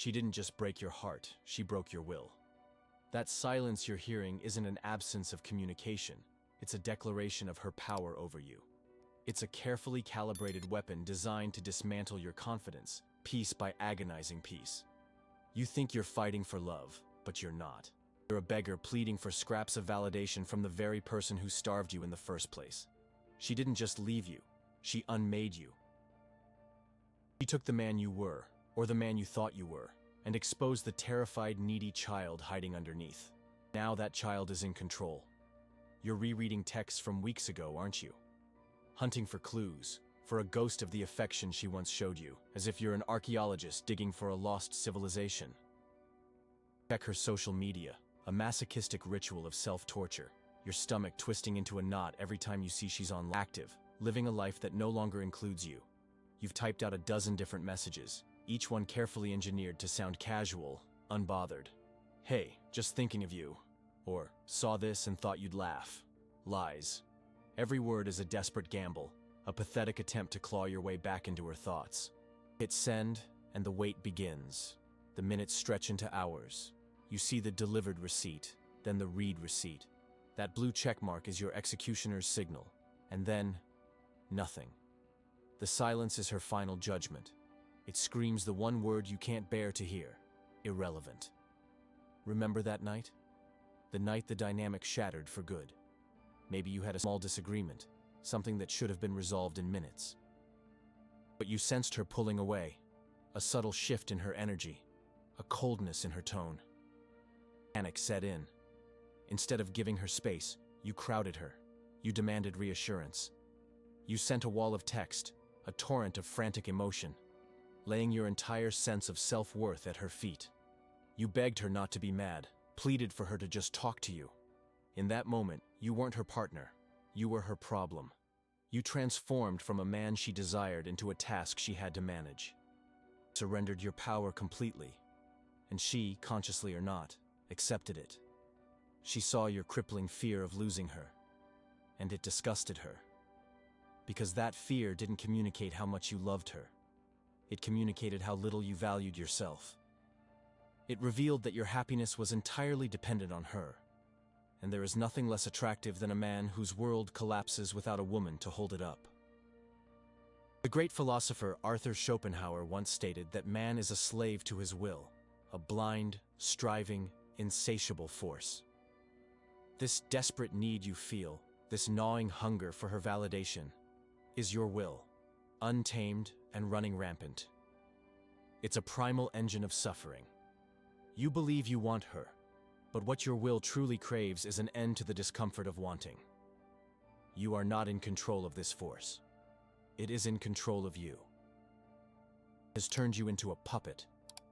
She didn't just break your heart, she broke your will. That silence you're hearing isn't an absence of communication, it's a declaration of her power over you. It's a carefully calibrated weapon designed to dismantle your confidence, piece by agonizing piece. You think you're fighting for love, but you're not. You're a beggar pleading for scraps of validation from the very person who starved you in the first place. She didn't just leave you, she unmade you. She took the man you were, or the man you thought you were, and exposed the terrified, needy child hiding underneath. Now that child is in control. You're rereading texts from weeks ago, aren't you? Hunting for clues, for a ghost of the affection she once showed you, as if you're an archaeologist digging for a lost civilization. Check her social media, a masochistic ritual of self-torture, your stomach twisting into a knot every time you see she's on active, living a life that no longer includes you. You've typed out a dozen different messages, each one carefully engineered to sound casual, unbothered. Hey, just thinking of you. Or, saw this and thought you'd laugh. Lies. Every word is a desperate gamble, a pathetic attempt to claw your way back into her thoughts. Hit send, and the wait begins. The minutes stretch into hours. You see the delivered receipt, then the read receipt. That blue checkmark is your executioner's signal. And then, nothing. The silence is her final judgment. It screams the one word you can't bear to hear. Irrelevant. Remember that night? The night the dynamic shattered for good. Maybe you had a small disagreement, something that should have been resolved in minutes. But you sensed her pulling away, a subtle shift in her energy, a coldness in her tone. Panic set in. Instead of giving her space, you crowded her. You demanded reassurance. You sent a wall of text, a torrent of frantic emotion, laying your entire sense of self-worth at her feet. You begged her not to be mad, pleaded for her to just talk to you. In that moment, you weren't her partner. You were her problem. You transformed from a man she desired into a task she had to manage. Surrendered your power completely. And she, consciously or not, accepted it. She saw your crippling fear of losing her. And it disgusted her. Because that fear didn't communicate how much you loved her. It communicated how little you valued yourself. It revealed that your happiness was entirely dependent on her. And there is nothing less attractive than a man whose world collapses without a woman to hold it up. The great philosopher Arthur Schopenhauer once stated that man is a slave to his will, a blind, striving, insatiable force. This desperate need you feel, this gnawing hunger for her validation, is your will, untamed and running rampant. It's a primal engine of suffering. You believe you want her, but what your will truly craves is an end to the discomfort of wanting. You are not in control of this force. It is in control of you. It has turned you into a puppet,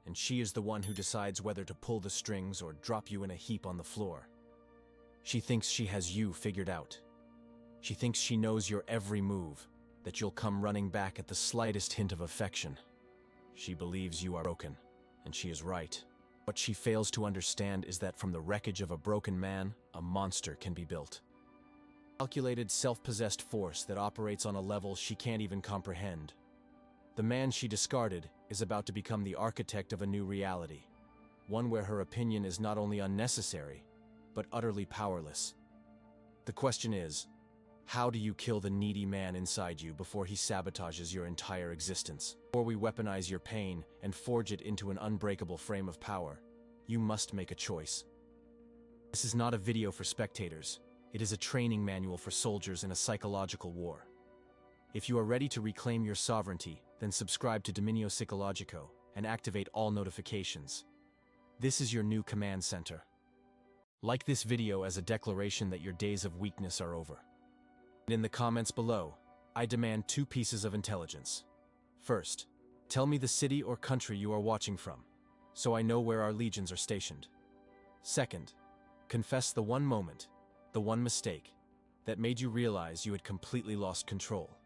and she is the one who decides whether to pull the strings or drop you in a heap on the floor. She thinks she has you figured out. She thinks she knows your every move, that you'll come running back at the slightest hint of affection. She believes you are broken, and she is right. What she fails to understand is that from the wreckage of a broken man, a monster can be built. Calculated, self-possessed force that operates on a level she can't even comprehend. The man she discarded is about to become the architect of a new reality, one where her opinion is not only unnecessary, but utterly powerless. The question is, how do you kill the needy man inside you before he sabotages your entire existence? Before we weaponize your pain and forge it into an unbreakable frame of power, you must make a choice. This is not a video for spectators. It is a training manual for soldiers in a psychological war. If you are ready to reclaim your sovereignty, then subscribe to Dominio Psicologico and activate all notifications. This is your new command center. Like this video as a declaration that your days of weakness are over. And in the comments below, I demand 2 pieces of intelligence. First, tell me the city or country you are watching from, so I know where our legions are stationed. Second, confess the one moment, the one mistake, that made you realize you had completely lost control.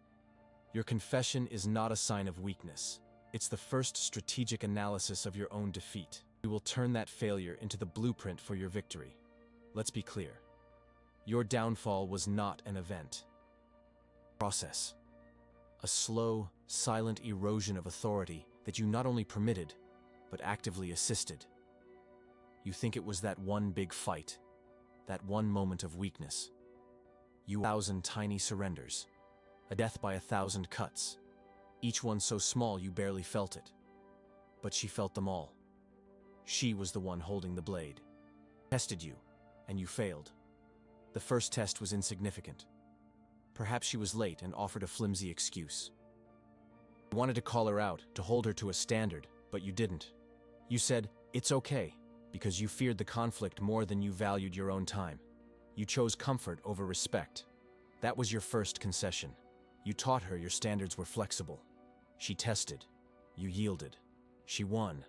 Your confession is not a sign of weakness. It's the first strategic analysis of your own defeat. You will turn that failure into the blueprint for your victory. Let's be clear. Your downfall was not an event. Process. A slow, silent erosion of authority that you not only permitted, but actively assisted. You think it was that one big fight, that one moment of weakness. You 1,000 tiny surrenders, a death by 1,000 cuts, each one so small you barely felt it. But she felt them all. She was the one holding the blade. Tested you, and you failed. The first test was insignificant. Perhaps she was late and offered a flimsy excuse. You wanted to call her out, to hold her to a standard, but you didn't. You said, "It's okay," because you feared the conflict more than you valued your own time. You chose comfort over respect. That was your first concession. You taught her your standards were flexible. She tested. You yielded. She won.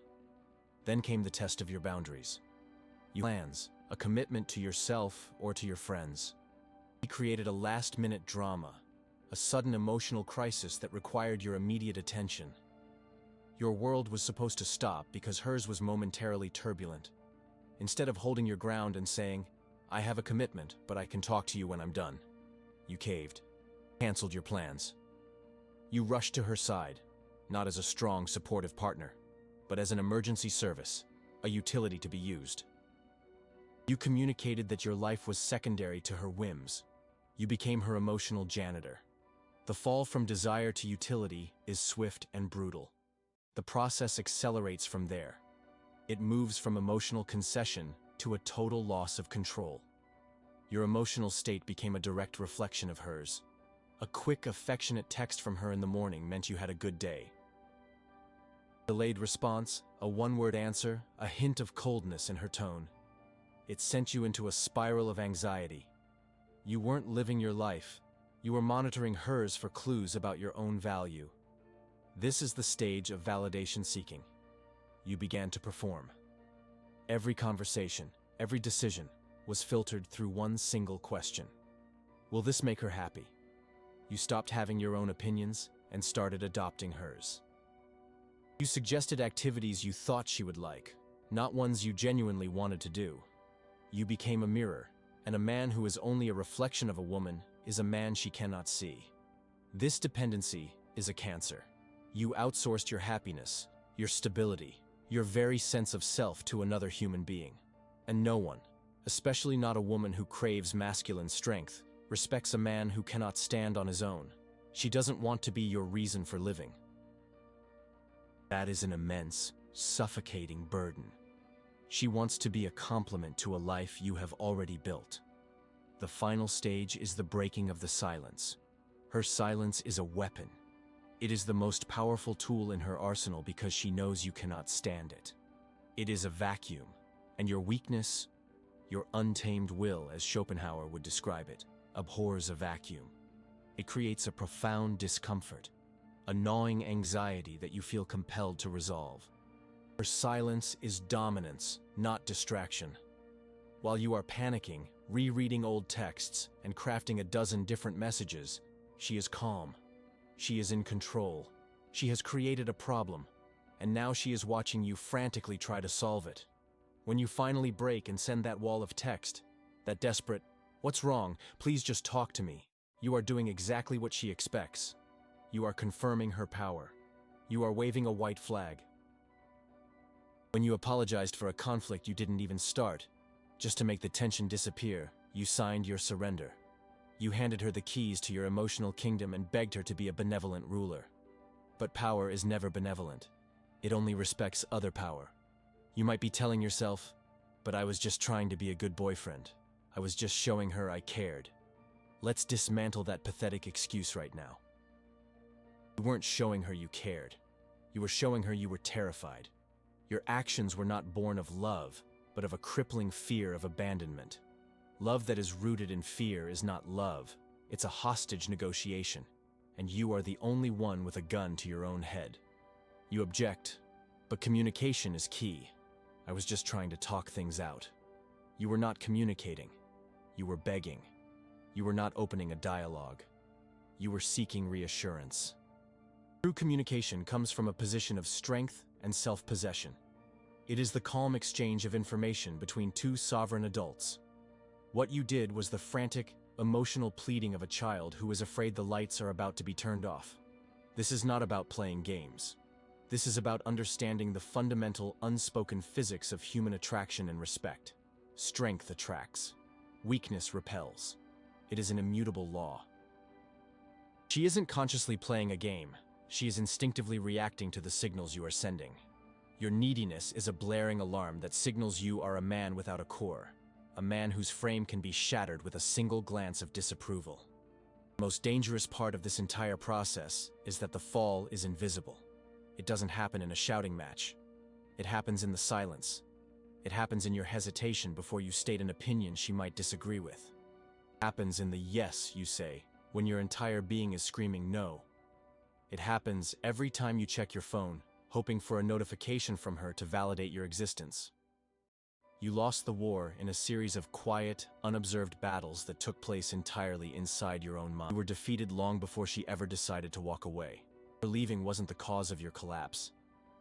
Then came the test of your boundaries. Plans, a commitment to yourself or to your friends. He created a last-minute drama, a sudden emotional crisis that required your immediate attention. Your world was supposed to stop because hers was momentarily turbulent. Instead of holding your ground and saying, "I have a commitment, but I can talk to you when I'm done," you caved, canceled your plans. You rushed to her side, not as a strong, supportive partner, but as an emergency service, a utility to be used. You communicated that your life was secondary to her whims. You became her emotional janitor. The fall from desire to utility is swift and brutal. The process accelerates from there. It moves from emotional concession to a total loss of control. Your emotional state became a direct reflection of hers. A quick, affectionate text from her in the morning meant you had a good day. Delayed response, a one-word answer, a hint of coldness in her tone. It sent you into a spiral of anxiety. You weren't living your life. You were monitoring hers for clues about your own value. This is the stage of validation seeking. You began to perform. Every conversation, every decision was filtered through one single question. Will this make her happy? You stopped having your own opinions and started adopting hers. You suggested activities you thought she would like, not ones you genuinely wanted to do. You became a mirror, and a man who is only a reflection of a woman is a man she cannot see. This dependency is a cancer. You outsourced your happiness, your stability, your very sense of self to another human being. And no one, especially not a woman who craves masculine strength, respects a man who cannot stand on his own. She doesn't want to be your reason for living. That is an immense, suffocating burden. She wants to be a complement to a life you have already built. The final stage is the breaking of the silence. Her silence is a weapon. It is the most powerful tool in her arsenal because she knows you cannot stand it. It is a vacuum, and your weakness, your untamed will, as Schopenhauer would describe it, abhors a vacuum. It creates a profound discomfort, a gnawing anxiety that you feel compelled to resolve. Her silence is dominance, not distraction. While you are panicking, rereading old texts, and crafting a dozen different messages, she is calm. She is in control. She has created a problem, and now she is watching you frantically try to solve it. When you finally break and send that wall of text, that desperate, "What's wrong? Please just talk to me," you are doing exactly what she expects. You are confirming her power. You are waving a white flag. When you apologized for a conflict you didn't even start, just to make the tension disappear, you signed your surrender. You handed her the keys to your emotional kingdom and begged her to be a benevolent ruler. But power is never benevolent. It only respects other power. You might be telling yourself, "But I was just trying to be a good boyfriend. I was just showing her I cared." Let's dismantle that pathetic excuse right now. You weren't showing her you cared. You were showing her you were terrified. Your actions were not born of love, but of a crippling fear of abandonment. Love that is rooted in fear is not love. It's a hostage negotiation, and you are the only one with a gun to your own head. You object, but communication is key. I was just trying to talk things out. You were not communicating. You were begging. You were not opening a dialogue. You were seeking reassurance. True communication comes from a position of strength and self-possession. It is the calm exchange of information between two sovereign adults. What you did was the frantic, emotional pleading of a child who is afraid the lights are about to be turned off. This is not about playing games. This is about understanding the fundamental, unspoken physics of human attraction and respect. Strength attracts. Weakness repels. It is an immutable law. She isn't consciously playing a game. She is instinctively reacting to the signals you are sending. Your neediness is a blaring alarm that signals you are a man without a core, a man whose frame can be shattered with a single glance of disapproval. The most dangerous part of this entire process is that the fall is invisible. It doesn't happen in a shouting match. It happens in the silence. It happens in your hesitation before you state an opinion she might disagree with. It happens in the yes you say when your entire being is screaming no. It happens every time you check your phone, hoping for a notification from her to validate your existence. You lost the war in a series of quiet, unobserved battles that took place entirely inside your own mind. You were defeated long before she ever decided to walk away. Her leaving wasn't the cause of your collapse.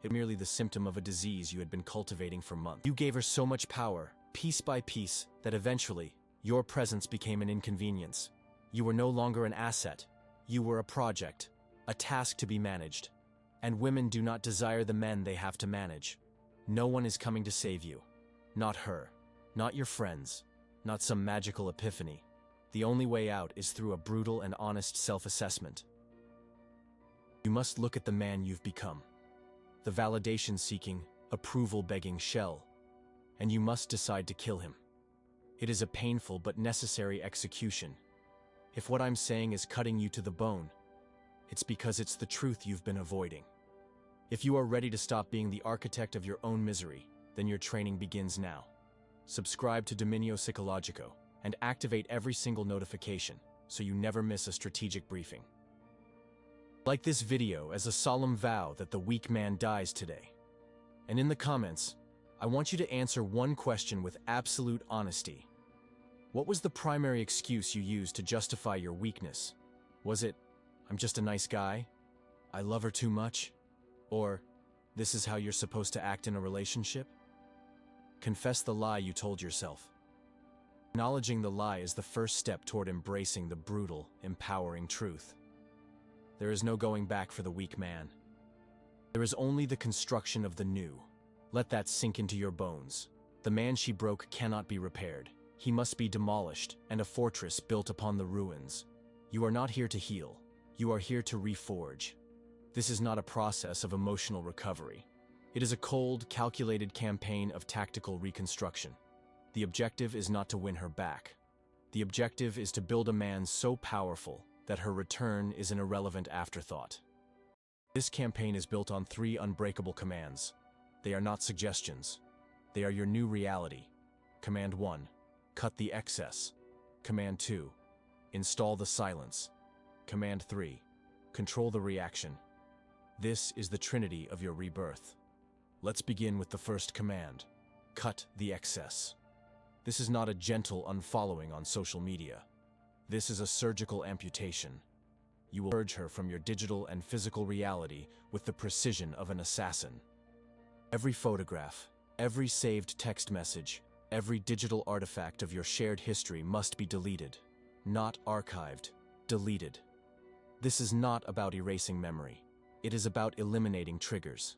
It was merely the symptom of a disease you had been cultivating for months. You gave her so much power, piece by piece, that eventually, your presence became an inconvenience. You were no longer an asset. You were a project, a task to be managed. And women do not desire the men they have to manage. No one is coming to save you. Not her. Not your friends. Not some magical epiphany. The only way out is through a brutal and honest self-assessment. You must look at the man you've become. The validation-seeking, approval-begging shell. And you must decide to kill him. It is a painful but necessary execution. If what I'm saying is cutting you to the bone, it's because it's the truth you've been avoiding. If you are ready to stop being the architect of your own misery, then your training begins now. Subscribe to Dominio Psicologico and activate every single notification so you never miss a strategic briefing. Like this video as a solemn vow that the weak man dies today. And in the comments, I want you to answer one question with absolute honesty. What was the primary excuse you used to justify your weakness? Was it, I'm just a nice guy? I love her too much? Or, this is how you're supposed to act in a relationship? Confess the lie you told yourself. Acknowledging the lie is the first step toward embracing the brutal, empowering truth. There is no going back for the weak man. There is only the construction of the new. Let that sink into your bones. The man she broke cannot be repaired. He must be demolished and a fortress built upon the ruins. You are not here to heal. You are here to reforge. This is not a process of emotional recovery. It is a cold, calculated campaign of tactical reconstruction. The objective is not to win her back. The objective is to build a man so powerful that her return is an irrelevant afterthought. This campaign is built on 3 unbreakable commands. They are not suggestions. They are your new reality. Command 1, cut the excess. Command 2, install the silence. Command 3, control the reaction. This is the trinity of your rebirth. Let's begin with the first command, cut the excess. This is not a gentle unfollowing on social media. This is a surgical amputation. You will purge her from your digital and physical reality with the precision of an assassin. Every photograph, every saved text message, every digital artifact of your shared history must be deleted. Not archived, deleted. This is not about erasing memory. It is about eliminating triggers.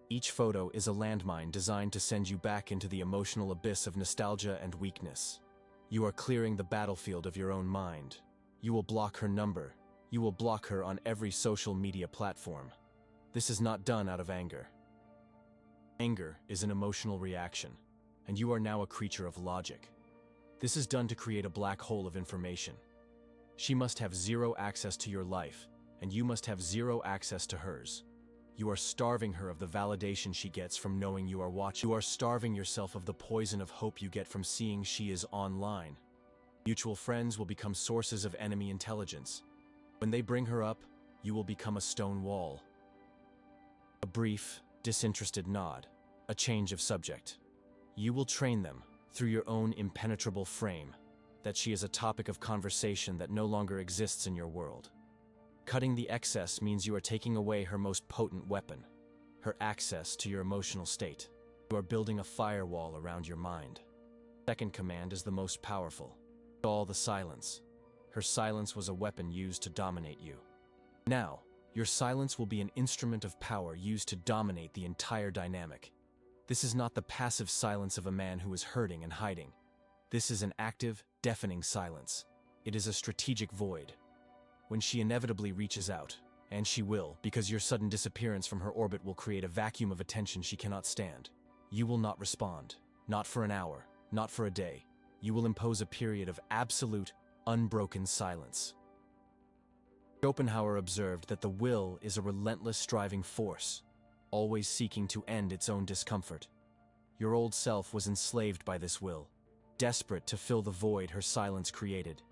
Each photo is a landmine designed to send you back into the emotional abyss of nostalgia and weakness. You are clearing the battlefield of your own mind. You will block her number. You will block her on every social media platform. This is not done out of anger. Anger is an emotional reaction, and you are now a creature of logic. This is done to create a black hole of information. She must have zero access to your life, and you must have zero access to hers. You are starving her of the validation she gets from knowing you are watching. You are starving yourself of the poison of hope you get from seeing she is online. Mutual friends will become sources of enemy intelligence. When they bring her up, you will become a stone wall. A brief, disinterested nod, a change of subject. You will train them, through your own impenetrable frame, that she is a topic of conversation that no longer exists in your world. Cutting the excess means you are taking away her most potent weapon, her access to your emotional state. You are building a firewall around your mind. Second command is the most powerful. Install the silence. Her silence was a weapon used to dominate you. Now, Your silence will be an instrument of power used to dominate the entire dynamic. This is not the passive silence of a man who is hurting and hiding. This is an active, deafening silence. It is a strategic void. When she inevitably reaches out, and she will, because your sudden disappearance from her orbit will create a vacuum of attention she cannot stand, you will not respond. Not for an hour, not for a day. You will impose a period of absolute, unbroken silence. Schopenhauer observed that the will is a relentless striving force, always seeking to end its own discomfort. Your old self was enslaved by this will, desperate to fill the void her silence created.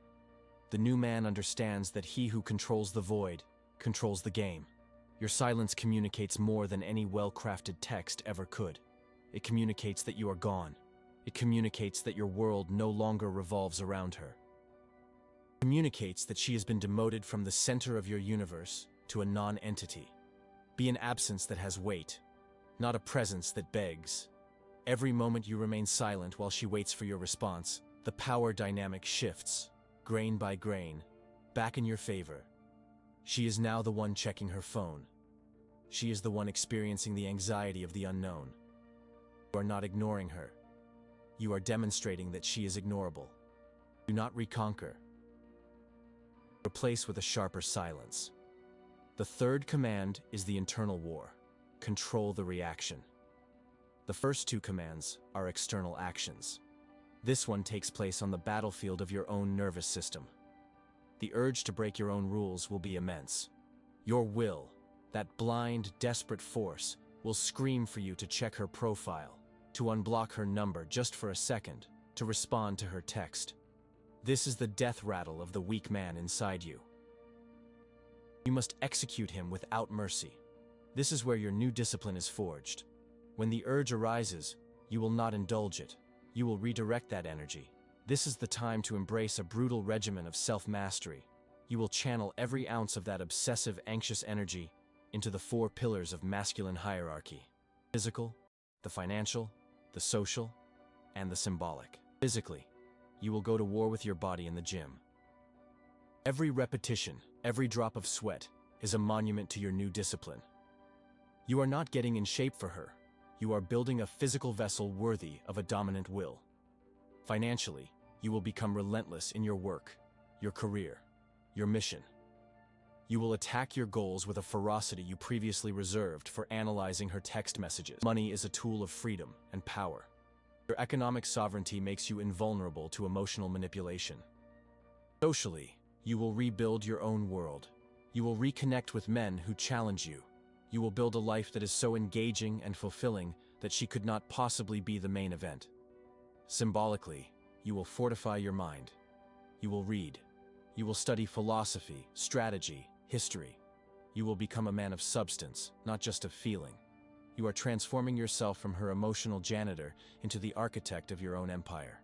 The new man understands that he who controls the void controls the game. Your silence communicates more than any well-crafted text ever could. It communicates that you are gone. It communicates that your world no longer revolves around her. It communicates that she has been demoted from the center of your universe to a non-entity. Be an absence that has weight, not a presence that begs. Every moment you remain silent while she waits for your response, the power dynamic shifts, grain by grain, back in your favor. She is now the one checking her phone. She is the one experiencing the anxiety of the unknown. You are not ignoring her. You are demonstrating that she is ignorable. Do not reconquer. Replace with a sharper silence. The third command is the internal war. Control the reaction. The first two commands are external actions. This one takes place on the battlefield of your own nervous system. The urge to break your own rules will be immense. Your will, that blind, desperate force, will scream for you to check her profile, to unblock her number just for a second, to respond to her text. This is the death rattle of the weak man inside you. You must execute him without mercy. This is where your new discipline is forged. When the urge arises, you will not indulge it. You will redirect that energy. This is the time to embrace a brutal regimen of self-mastery. You will channel every ounce of that obsessive, anxious energy into the 4 pillars of masculine hierarchy: physical, the financial, the social, and the symbolic. Physically, you will go to war with your body in the gym. Every repetition, every drop of sweat is a monument to your new discipline. You are not getting in shape for her. You are building a physical vessel worthy of a dominant will. Financially, you will become relentless in your work, your career, your mission. You will attack your goals with a ferocity you previously reserved for analyzing her text messages. Money is a tool of freedom and power. Your economic sovereignty makes you invulnerable to emotional manipulation. Socially, you will rebuild your own world. You will reconnect with men who challenge you. You will build a life that is so engaging and fulfilling that she could not possibly be the main event. Symbolically, you will fortify your mind. You will read. You will study philosophy, strategy, history. You will become a man of substance, not just of feeling. You are transforming yourself from her emotional janitor into the architect of your own empire.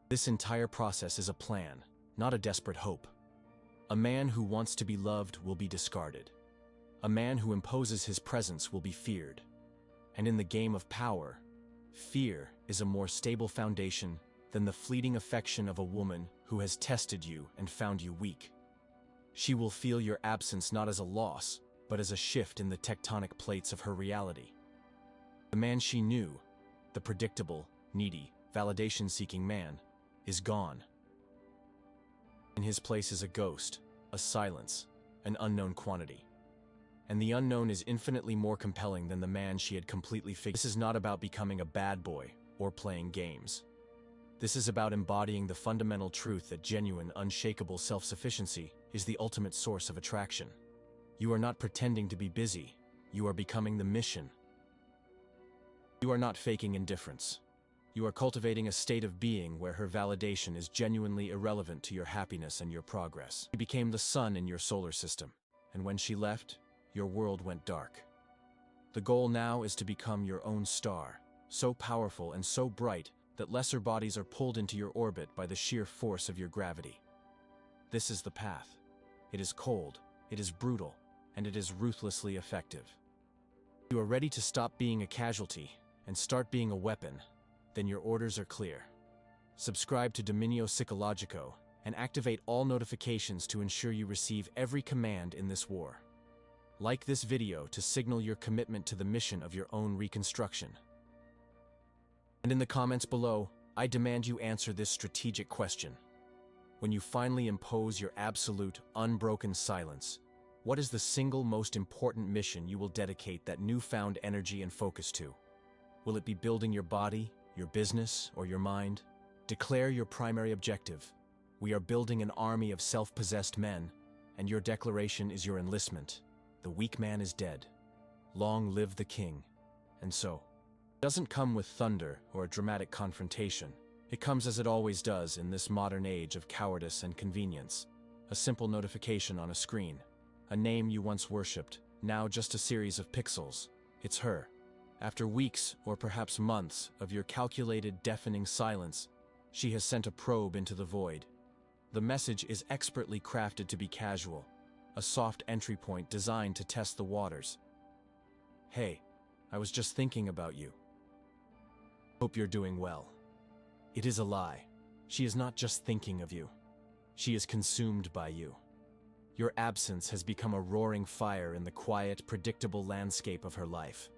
This entire process is a plan, not a desperate hope. A man who wants to be loved will be discarded. A man who imposes his presence will be feared. And in the game of power, fear is a more stable foundation than the fleeting affection of a woman who has tested you and found you weak. She will feel your absence not as a loss, but as a shift in the tectonic plates of her reality. The man she knew, the predictable, needy, validation-seeking man, is gone. In his place is a ghost, a silence, an unknown quantity. And the unknown is infinitely more compelling than the man she had completely figured. This is not about becoming a bad boy or playing games. This is about embodying the fundamental truth that genuine, unshakable self-sufficiency is the ultimate source of attraction. You are not pretending to be busy. You are becoming the mission. You are not faking indifference. You are cultivating a state of being where her validation is genuinely irrelevant to your happiness and your progress. She became the sun in your solar system, and when she left, your world went dark. The goal now is to become your own star, so powerful and so bright that lesser bodies are pulled into your orbit by the sheer force of your gravity. This is the path. It is cold, it is brutal, and it is ruthlessly effective. If you are ready to stop being a casualty and start being a weapon, then your orders are clear. Subscribe to Dominio Psychologico and activate all notifications to ensure you receive every command in this war. Like this video to signal your commitment to the mission of your own reconstruction. And in the comments below, I demand you answer this strategic question. When you finally impose your absolute, unbroken silence, what is the single most important mission you will dedicate that newfound energy and focus to? Will it be building your body, your business, or your mind? Declare your primary objective. We are building an army of self-possessed men, and your declaration is your enlistment. The weak man is dead. Long live the king. And so, it doesn't come with thunder or a dramatic confrontation. It comes as it always does in this modern age of cowardice and convenience. A simple notification on a screen. A name you once worshipped, now just a series of pixels. It's her. After weeks, or perhaps months, of your calculated, deafening silence, she has sent a probe into the void. The message is expertly crafted to be casual, a soft entry point designed to test the waters. Hey, I was just thinking about you. Hope you're doing well. It is a lie. She is not just thinking of you. She is consumed by you. Your absence has become a roaring fire in the quiet, predictable landscape of her life.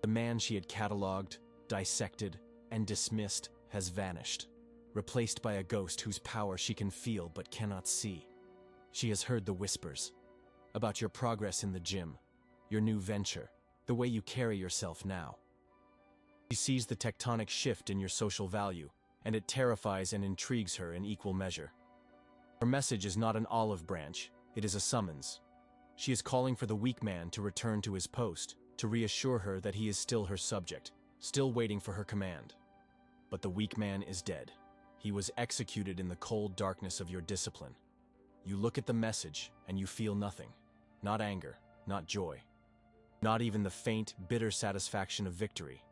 The man she had catalogued, dissected, and dismissed has vanished, replaced by a ghost whose power she can feel but cannot see. She has heard the whispers about your progress in the gym, your new venture, the way you carry yourself now. She sees the tectonic shift in your social value, and it terrifies and intrigues her in equal measure. Her message is not an olive branch, it is a summons. She is calling for the weak man to return to his post, to reassure her that he is still her subject, still waiting for her command. But the weak man is dead. He was executed in the cold darkness of your discipline. You look at the message, and you feel nothing. Not anger, not joy. Not even the faint, bitter satisfaction of victory.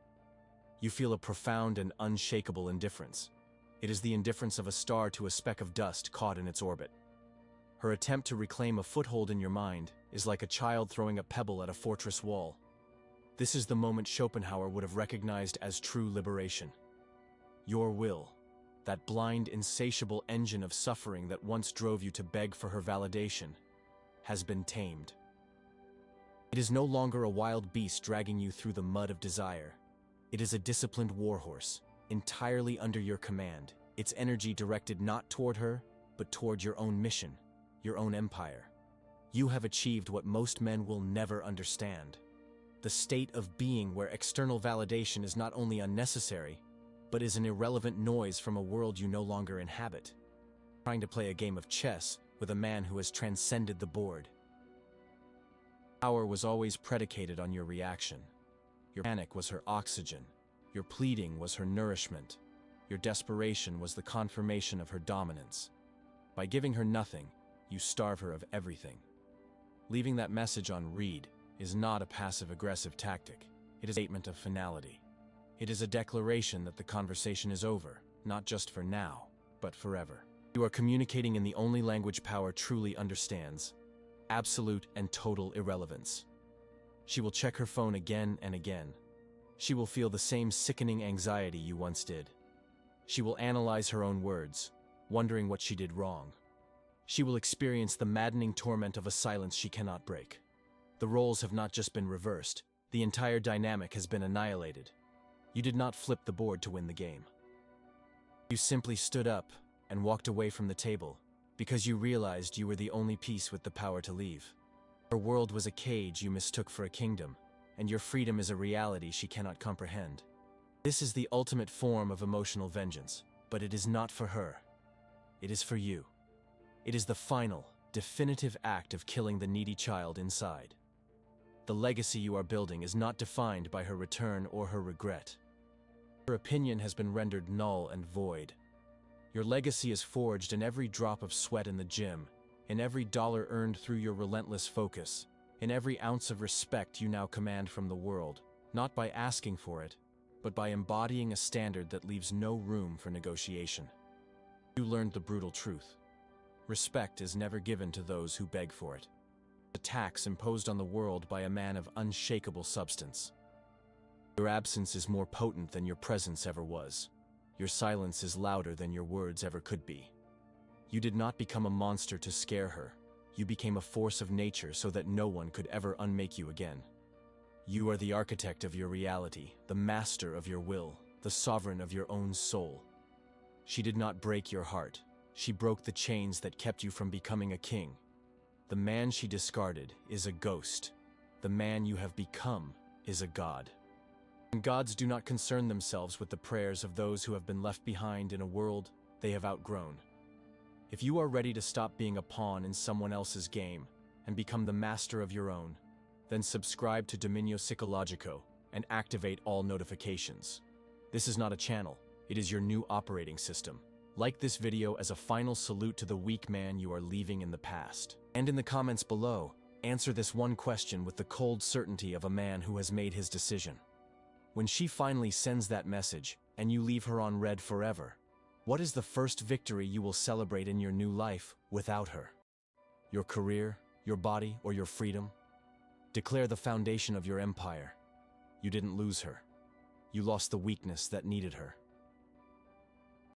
You feel a profound and unshakable indifference. It is the indifference of a star to a speck of dust caught in its orbit. Her attempt to reclaim a foothold in your mind is like a child throwing a pebble at a fortress wall. This is the moment Schopenhauer would have recognized as true liberation. Your will, that blind, insatiable engine of suffering that once drove you to beg for her validation, has been tamed. It is no longer a wild beast dragging you through the mud of desire. It is a disciplined warhorse, entirely under your command, its energy directed not toward her, but toward your own mission, your own empire. You have achieved what most men will never understand. The state of being where external validation is not only unnecessary, but is an irrelevant noise from a world you no longer inhabit. Trying to play a game of chess with a man who has transcended the board. Power was always predicated on your reaction. Your panic was her oxygen. Your pleading was her nourishment. Your desperation was the confirmation of her dominance. By giving her nothing, you starve her of everything. Leaving that message on read is not a passive-aggressive tactic. It is a statement of finality. It is a declaration that the conversation is over, not just for now, but forever. You are communicating in the only language power truly understands: absolute and total irrelevance. She will check her phone again and again. She will feel the same sickening anxiety you once did. She will analyze her own words, wondering what she did wrong. She will experience the maddening torment of a silence she cannot break. The roles have not just been reversed, the entire dynamic has been annihilated. You did not flip the board to win the game. You simply stood up and walked away from the table because you realized you were the only piece with the power to leave. Her world was a cage you mistook for a kingdom, and your freedom is a reality she cannot comprehend. This is the ultimate form of emotional vengeance, but it is not for her. It is for you. It is the final, definitive act of killing the needy child inside. The legacy you are building is not defined by her return or her regret. Her opinion has been rendered null and void. Your legacy is forged in every drop of sweat in the gym, in every dollar earned through your relentless focus, in every ounce of respect you now command from the world, not by asking for it, but by embodying a standard that leaves no room for negotiation. You learned the brutal truth. Respect is never given to those who beg for it. A tax imposed on the world by a man of unshakable substance. Your absence is more potent than your presence ever was. Your silence is louder than your words ever could be. You did not become a monster to scare her. you became a force of nature so that no one could ever unmake you again. You are the architect of your reality, the master of your will, the sovereign of your own soul. She did not break your heart. She broke the chains that kept you from becoming a king. The man she discarded is a ghost. The man you have become is a god. And gods do not concern themselves with the prayers of those who have been left behind in a world they have outgrown. If you are ready to stop being a pawn in someone else's game and become the master of your own, then subscribe to Dominio Psicologico and activate all notifications. This is not a channel, it is your new operating system. Like this video as a final salute to the weak man you are leaving in the past. And in the comments below, answer this one question with the cold certainty of a man who has made his decision. When she finally sends that message, and you leave her on red forever, what is the first victory you will celebrate in your new life without her? Your career, your body, or your freedom? Declare the foundation of your empire. You didn't lose her. You lost the weakness that needed her.